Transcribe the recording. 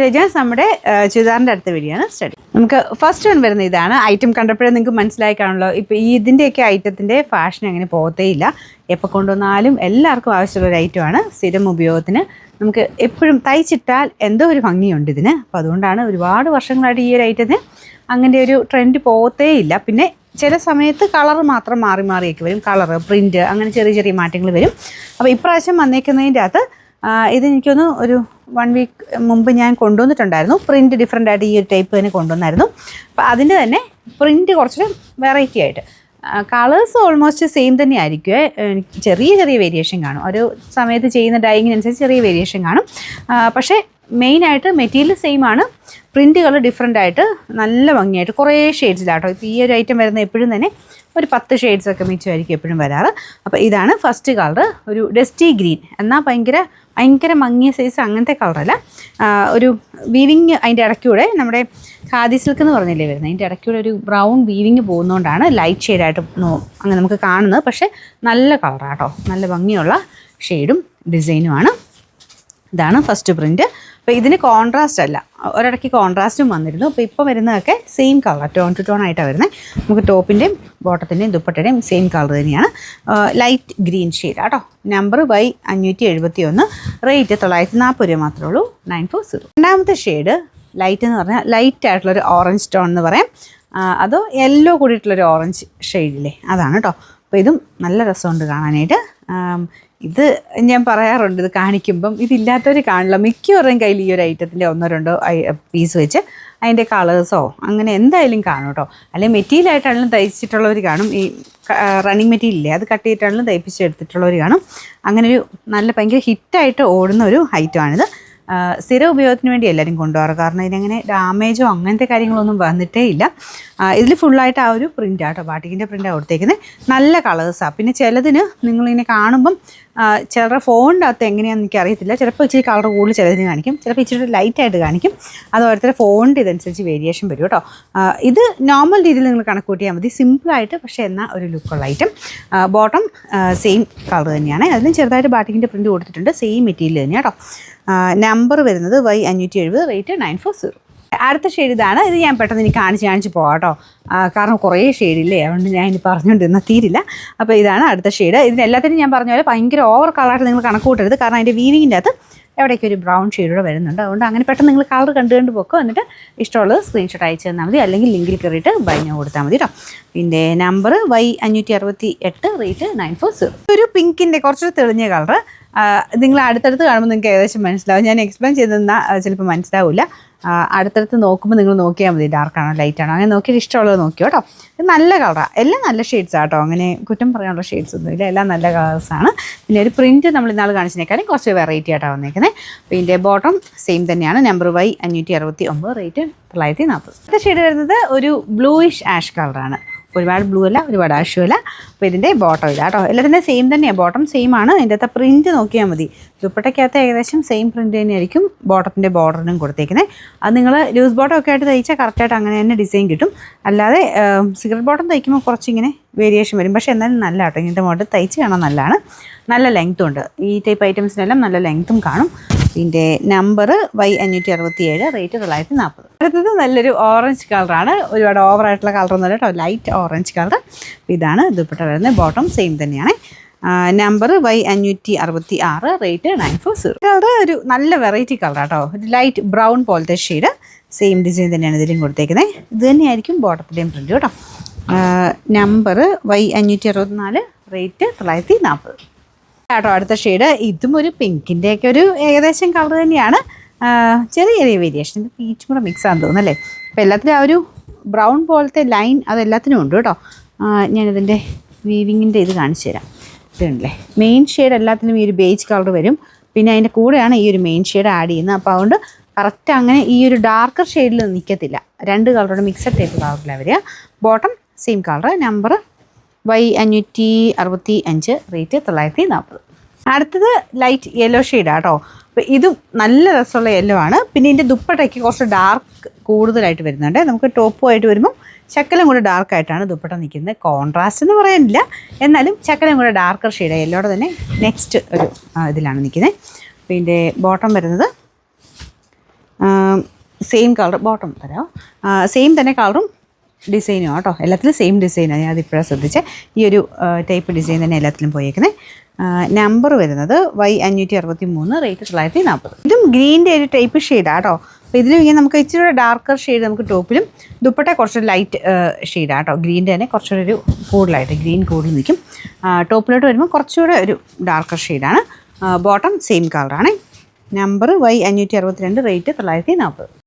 Just നമ്മുടെ ചുരിദാറിൻ്റെ അടുത്ത വീഡിയോ ആണ് സ്റ്റഡി. നമുക്ക് ഫസ്റ്റ് വൺ വരുന്ന ഇതാണ്. ഐറ്റം കണ്ടപ്പോഴേ നിങ്ങൾക്ക് മനസ്സിലായി കാണുമല്ലോ. ഇപ്പോൾ ഇതിൻ്റെയൊക്കെ ഐറ്റത്തിൻ്റെ ഫാഷൻ അങ്ങനെ പോകത്തേയില്ല. എപ്പോൾ കൊണ്ടുവന്നാലും എല്ലാവർക്കും ആവശ്യമുള്ള ഒരു ഐറ്റമാണ്. സ്ഥിരം ഉപയോഗത്തിന് നമുക്ക് എപ്പോഴും തയ്ച്ചിട്ടാൽ എന്തോ ഒരു ഭംഗിയുണ്ട് ഇതിന്. അപ്പോൾ അതുകൊണ്ടാണ് ഒരുപാട് വർഷങ്ങളായിട്ട് ഈ ഒരു ഐറ്റത്തിന് അങ്ങനെ ഒരു ട്രെൻഡ് പോകത്തേയില്ല. പിന്നെ ചില സമയത്ത് കളർ മാത്രം മാറി മാറിയൊക്കെ വരും. കളറ്, പ്രിൻറ്റ്, അങ്ങനെ ചെറിയ ചെറിയ മാറ്റങ്ങൾ വരും. അപ്പോൾ ഇപ്രാവശ്യം വന്നേക്കുന്നതിൻ്റെ അകത്ത് ഇതെനിക്കൊന്ന് ഒരു 1 വീക്ക് മുമ്പ് ഞാൻ കൊണ്ടുവന്നിട്ടുണ്ടായിരുന്നു. പ്രിൻറ്റ് ഡിഫറെൻ്റ് ആയിട്ട് ഈ ഒരു ടൈപ്പ് തന്നെ കൊണ്ടുവന്നായിരുന്നു. അപ്പോൾ അതിൻ്റെ തന്നെ പ്രിൻറ്റ് കുറച്ചൊരു വെറൈറ്റി ആയിട്ട്. കളേഴ്സ് ഓൾമോസ്റ്റ് സെയിം തന്നെ ആയിരിക്കും. ചെറിയ ചെറിയ വേരിയേഷൻ കാണും. ഒരു സമയത്ത് ചെയ്യുന്ന ഡൈയിങ്ങിനനുസരിച്ച് ചെറിയ വേരിയേഷൻ കാണും. പക്ഷേ മെയിനായിട്ട് മെറ്റീരിയൽ സെയിം ആണ്. പ്രിൻറ്റുകൾ ഡിഫറെൻ്റ് ആയിട്ട് നല്ല ഭംഗിയായിട്ട് കുറേ ഷെയ്ഡ്സിലാട്ടോ. ഇപ്പോൾ ഈ ഒരു ഐറ്റം വരുന്ന എപ്പോഴും തന്നെ ഒരു 10 ഷെയ്ഡ്സൊക്കെ മിച്ചമായിരിക്കും എപ്പോഴും വരാറ്. അപ്പോൾ ഇതാണ് ഫസ്റ്റ് കളർ. ഒരു ഡസ്റ്റി ഗ്രീൻ. എന്നാൽ ഭയങ്കര മങ്ങിയ സൈസ് അങ്ങനത്തെ കളറല്ല. ഒരു വീവിങ് അതിൻ്റെ ഇടയ്ക്കൂടെ നമ്മുടെ ഖാദി സിൽക്ക് എന്ന് പറഞ്ഞില്ലേ വരുന്നത്, അതിൻ്റെ ഇടയ്ക്കൂടെ ഒരു ബ്രൗൺ വീവിങ് പോകുന്നതുകൊണ്ടാണ് ലൈറ്റ് ഷെയ്ഡായിട്ട് അങ്ങനെ നമുക്ക് കാണുന്നത്. പക്ഷേ നല്ല കളറാട്ടോ, നല്ല ഭംഗിയുള്ള ഷെയ്ഡും ഡിസൈനുമാണ്. ഇതാണ് ഫസ്റ്റ് പ്രിൻറ്റ്. അപ്പോൾ ഇതിന് കോൺട്രാസ്റ്റ് അല്ല, ഒരിടയ്ക്ക് കോൺട്രാസ്റ്റും വന്നിരുന്നു. അപ്പോൾ ഇപ്പോൾ വരുന്നതൊക്കെ same colour, tone to tone ആയിട്ടാണ് വരുന്നത്. നമുക്ക് ടോപ്പിൻ്റെയും ബോട്ടത്തിൻ്റെയും ദുപ്പട്ടയുടെയും സെയിം കളർ തന്നെയാണ്. ലൈറ്റ് ഗ്രീൻ ഷെയ്ഡ് കേട്ടോ. നമ്പർ Y571, റേറ്റ് 940 രൂപ മാത്രമേ ഉള്ളൂ. 940. രണ്ടാമത്തെ ഷെയ്ഡ് ലൈറ്റ് എന്ന് പറഞ്ഞാൽ ലൈറ്റ് ആയിട്ടുള്ളൊരു ഓറഞ്ച് ടോൺ എന്ന് പറയാം. അതോ യെല്ലോ കൂടിയിട്ടുള്ളൊരു ഓറഞ്ച് ഷെയ്ഡില്ലേ, അതാണ് കേട്ടോ. അപ്പോൾ ഇതും നല്ല രസമുണ്ട് കാണാനായിട്ട്. ഇത് ഞാൻ പറയാറുണ്ട്, ഇത് കാണിക്കുമ്പം ഇതില്ലാത്തവർ കാണില്ല. മിക്കവരുടെയും കയ്യിൽ ഈ ഒരു ഐറ്റത്തിൻ്റെ 1-2 പീസ് വെച്ച് അതിൻ്റെ കളേഴ്സോ അങ്ങനെ എന്തായാലും കാണും കേട്ടോ. അല്ലെങ്കിൽ മെറ്റീരിയലായിട്ടാണെങ്കിലും തയ്ച്ചിട്ടുള്ളവർ കാണും. ഈ റണ്ണിങ് മെറ്റീരിയലില്ലേ, അത് കട്ട് ചെയ്തിട്ടാണെങ്കിലും തയ്പ്പിച്ചെടുത്തിട്ടുള്ളവർ കാണും. അങ്ങനെ ഒരു നല്ല ഭയങ്കര ഹിറ്റായിട്ട് ഓടുന്ന ഒരു ഐറ്റമാണിത്. സ്ഥിര ഉപയോഗത്തിന് വേണ്ടി എല്ലാവരും കൊണ്ടുപോകാറ്. കാരണം ഇതിനങ്ങനെ ഡാമേജോ അങ്ങനത്തെ കാര്യങ്ങളൊന്നും വന്നിട്ടേ ഇല്ല. ഇതിൽ ഫുള്ളായിട്ട് ആ ഒരു പ്രിൻ്റാട്ടോ, ബാട്ടിക്കിൻ്റെ പ്രിൻ്റാണ് കൊടുത്തേക്കുന്നത്. നല്ല കളേഴ്സാണ്. പിന്നെ ചിലതിന് നിങ്ങളിങ്ങനെ കാണുമ്പം ചിലരുടെ ഫോണിൻ്റെ അകത്ത് എങ്ങനെയാണെന്ന് എനിക്കറിയത്തില്ല. ചിലപ്പോൾ ഇച്ചിരി കളർ കൂടുതൽ ചിലതിന് കാണിക്കും, ചിലപ്പോൾ ഇച്ചിരി ലൈറ്റായിട്ട് കാണിക്കും. അത് ഓരോരുത്തരുടെ ഫോണിൻ്റെ ഇതനുസരിച്ച് വേരിയേഷൻ വരും കേട്ടോ. ഇത് നോർമൽ രീതിയിൽ നിങ്ങൾ കണക്ക് കൂട്ടിയാൽ മതി, സിമ്പിളായിട്ട് പക്ഷേ എന്നാൽ ഒരു ലുക്കുള്ള ഐറ്റം. ബോട്ടം സെയിം കളർ തന്നെയാണ്. അതിലും ചെറുതായിട്ട് ബാട്ടിക്കിൻ്റെ പ്രിൻ്റ് കൊടുത്തിട്ടുണ്ട്. സെയിം മെറ്റീരിയൽ തന്നെയാണ് കേട്ടോ. നമ്പർ വരുന്നത് Y570, റേറ്റ് 940. അടുത്ത ഷെയ്ഡ് ഇതാണ്. ഇത് ഞാൻ പെട്ടെന്ന് എനിക്ക് കാണിച്ച് പോകാം കേട്ടോ. കാരണം കുറേ ഷെയ്ഡില്ലേ, അതുകൊണ്ട് ഞാൻ ഇനി പറഞ്ഞുകൊണ്ടിരുന്ന തീരില്ല. അപ്പോൾ ഇതാണ് അടുത്ത ഷെയ്ഡ്. ഇതിനെല്ലാത്തിനും ഞാൻ പറഞ്ഞ പോലെ ഭയങ്കര ഓവർ കളറായിട്ട് നിങ്ങൾ കണക്ക് കൂട്ടരുത്. കാരണം അതിൻ്റെ വീവിങ്ങിൻ്റെ അകത്ത് എവിടേക്ക് ഒരു ബ്രൗൺ ഷെയ്ഡൂടെ വരുന്നുണ്ട്. അതുകൊണ്ട് അങ്ങനെ പെട്ടെന്ന് നിങ്ങൾ കളർ കണ്ട് പോക്കോ. എന്നിട്ട് ഇഷ്ടമുള്ളത് സ്ക്രീൻഷോട്ട് അയച്ചു തന്നാൽ മതി, അല്ലെങ്കിൽ ലിങ്കിൽ കയറിയിട്ട് ബൈനോ കൊടുത്താൽ മതി കേട്ടോ. പിന്നെ നമ്പർ Y568, റേറ്റ് 940. ഒരു പിങ്കിൻ്റെ കുറച്ചൊരു തെളിഞ്ഞ കളറ്. നിങ്ങൾ അടുത്തടുത്ത് കാണുമ്പോൾ നിങ്ങൾക്ക് ഏകദേശം മനസ്സിലാവും. ഞാൻ എക്സ്പ്ലെയിൻ ചെയ്ത് തന്നാൽ ചിലപ്പോൾ മനസ്സിലാവില്ല. അടുത്തടുത്ത് നോക്കുമ്പോൾ നിങ്ങൾ നോക്കിയാൽ മതി, ഡാർക്കാണോ ലൈറ്റാണോ അങ്ങനെ നോക്കിയിട്ട് ഇഷ്ടമുള്ളത് നോക്കിയോ കേട്ടോ. ഇത് നല്ല കളറാണ്, എല്ലാം നല്ല ഷെയ്ഡ്സാണ് കേട്ടോ. അങ്ങനെ കുറ്റം പറയാനുള്ള ഷെയ്ഡ്സ് ഒന്നുമില്ല, എല്ലാം നല്ല കളേഴ്സാണ്. പിന്നെ ഒരു പ്രിൻറ്റ് നമ്മൾ ഇന്നാൾ കാണിച്ചതിനേക്കാളും കുറച്ച് വെറൈറ്റി ആയിട്ടാണ് വന്നേക്കുന്നത്. പിന്നെ ബോട്ടം സെയിം തന്നെയാണ്. Number Y569, rate 940. അടുത്ത ഷെയ്ഡ് വരുന്നത് ഒരു ബ്ലൂയിഷ് ആഷ് കളറാണ്. ഒരുപാട് ബ്ലൂ അല്ല, ഒരുപാട് ആഷും അല്ല. അപ്പോൾ ഇതിൻ്റെ ബോട്ടം ഇല്ല കേട്ടോ. എല്ലാത്തിൻ്റെ സെയിം തന്നെയാണ്. ബോട്ടം സെയിം ആണ്. അതിൻ്റെ അകത്ത് പ്രിൻറ്റ് നോക്കിയാൽ മതി. ദുപ്പട്ടയ്ക്കകത്ത് ഏകദേശം സെയിം പ്രിൻറ്റ് തന്നെയായിരിക്കും ബോട്ടത്തിൻ്റെ ബോർഡറിനും കൊടുത്തേക്കുന്നത്. അത് നിങ്ങൾ ലൂസ് ബോട്ടം ഒക്കെ ആയിട്ട് തയ്ച്ചാൽ കറക്റ്റായിട്ട് അങ്ങനെ തന്നെ ഡിസൈൻ കിട്ടും. അല്ലാതെ സിഗരറ്റ് ബോട്ടം തയ്ക്കുമ്പോൾ കുറച്ചിങ്ങനെ വേരിയേഷൻ വരും. പക്ഷേ എന്നാലും നല്ല കേട്ടോ. ഇങ്ങനത്തെ മോഡൽ തയ്ച്ച് കാണാൻ നല്ലതാണ്. നല്ല ലെങ്ത്തും ഉണ്ട്. ഈ ടൈപ്പ് ഐറ്റംസിനെല്ലാം നല്ല ലെങ്ത്തും കാണും. ഇതിൻ്റെ നമ്പർ Y567, റേറ്റ് 940. അടുത്തത് നല്ലൊരു ഓറഞ്ച് കളറാണ്. ഒരുപാട് ഓവറായിട്ടുള്ള കളറൊന്നുമല്ല കേട്ടോ, ലൈറ്റ് ഓറഞ്ച് കളർ. ഇതാണ് ദുപ്പട്ട വരുന്നത്. ബോട്ടം സെയിം തന്നെയാണ്. Number Y566, rate 940. കളർ ഒരു നല്ല വെറൈറ്റി കളറാണ് കേട്ടോ. ഒരു ലൈറ്റ് ബ്രൗൺ പോലത്തെ ഷെയ്ഡ്. സെയിം ഡിസൈൻ തന്നെയാണ് ഇതിലും കൊടുത്തേക്കുന്നത്. ഇത് തന്നെയായിരിക്കും ബോട്ടത്തിൻ്റെയും പ്രിൻ്റ് കേട്ടോ. നമ്പർ Y564, റേറ്റ് 940 കേട്ടോ. അടുത്ത ഷെയ്ഡ് ഇതും ഒരു പിങ്കിൻ്റെയൊക്കെ ഒരു ഏകദേശം കളർ തന്നെയാണ്. ചെറിയ ചെറിയ വേരിയേഷൻ. ഇത് പീച്ചും കൂടെ മിക്സ് ആണെന്ന് തോന്നുന്നല്ലേ. അപ്പോൾ എല്ലാത്തിനും ആ ഒരു ബ്രൗൺ പോലത്തെ ലൈൻ അതെല്ലാത്തിനും ഉണ്ട് കേട്ടോ. ഞാനിതിൻ്റെ വീവിങ്ങിൻ്റെ ഇത് കാണിച്ചു തരാം. ഇതുണ്ടല്ലേ, മെയിൻ ഷെയ്ഡ് എല്ലാത്തിനും ഈ ഒരു ബേജ് കളർ വരും. പിന്നെ അതിൻ്റെ കൂടെയാണ് ഈ ഒരു മെയിൻ ഷെയ്ഡ് ആഡ് ചെയ്യുന്നത്. അപ്പോൾ അതുകൊണ്ട് കറക്റ്റ് അങ്ങനെ ഈ ഒരു ഡാർക്കർ ഷെയ്ഡിൽ നിൽക്കത്തില്ല. 2 കളറുടെ മിക്സഡ് ടൈപ്പ് കളറിലാണ് വരിക. Bottom same colour. Number Y565, rate 940. അടുത്തത് ലൈറ്റ് യെല്ലോ ഷെയ്ഡാണ് കേട്ടോ. അപ്പോൾ ഇതും നല്ല രസമുള്ള യെല്ലോ ആണ്. പിന്നെ ഇതിൻ്റെ ദുപ്പട്ടയ്ക്ക് കുറച്ച് ഡാർക്ക് കൂടുതലായിട്ട് വരുന്നുണ്ട്. നമുക്ക് ടോപ്പുമായിട്ട് വരുമ്പോൾ ശക്കലം കൂടെ ഡാർക്കായിട്ടാണ് ദുപ്പട്ട നിൽക്കുന്നത്. കോൺട്രാസ്റ്റ് എന്ന് പറയാനില്ല, എന്നാലും ശക്കലം കൂടെ ഡാർക്കർ ഷെയ്ഡ് യെല്ലോടെ തന്നെ നെക്സ്റ്റ് ഒരു ഇതിലാണ് നിൽക്കുന്നത്. പിന്നെ ബോട്ടം വരുന്നത് സെയിം കളർ ബോട്ടം തരാം, സെയിം തന്നെ കളറും ഡിസൈനും കേട്ടോ, എല്ലാത്തിലും സെയിം ഡിസൈനാണ്. ഞാൻ അതിപ്പോഴാണ് ശ്രദ്ധിച്ചത്. ഈ ഒരു ടൈപ്പ് ഡിസൈൻ തന്നെ എല്ലാത്തിലും പോയേക്കുന്നത്. നമ്പർ വരുന്നത് Y563, റേറ്റ് 940. ഇതും ഗ്രീൻ്റെ ഒരു ടൈപ്പ് ഷെയ്ഡാണ് കേട്ടോ. അപ്പോൾ ഇതിലും ഇങ്ങനെ നമുക്ക് ഇച്ചിരി കൂടെ ഡാർക്കർ ഷെയ്ഡ് നമുക്ക് ടോപ്പിലും, ദുപ്പട്ട കുറച്ചൊരു ലൈറ്റ് ഷെയ്ഡാണ് കേട്ടോ. ഗ്രീൻ്റെ തന്നെ കുറച്ചുകൂടെ ഒരു കൂടുതലായിട്ട് ഗ്രീൻ കൂടുതൽ നിൽക്കും. ടോപ്പിലോട്ട് വരുമ്പോൾ കുറച്ചുകൂടെ ഒരു ഡാർക്കർ ഷെയ്ഡാണ്. ബോട്ടം സെയിം കളറാണ്. Number Y562, rate 940.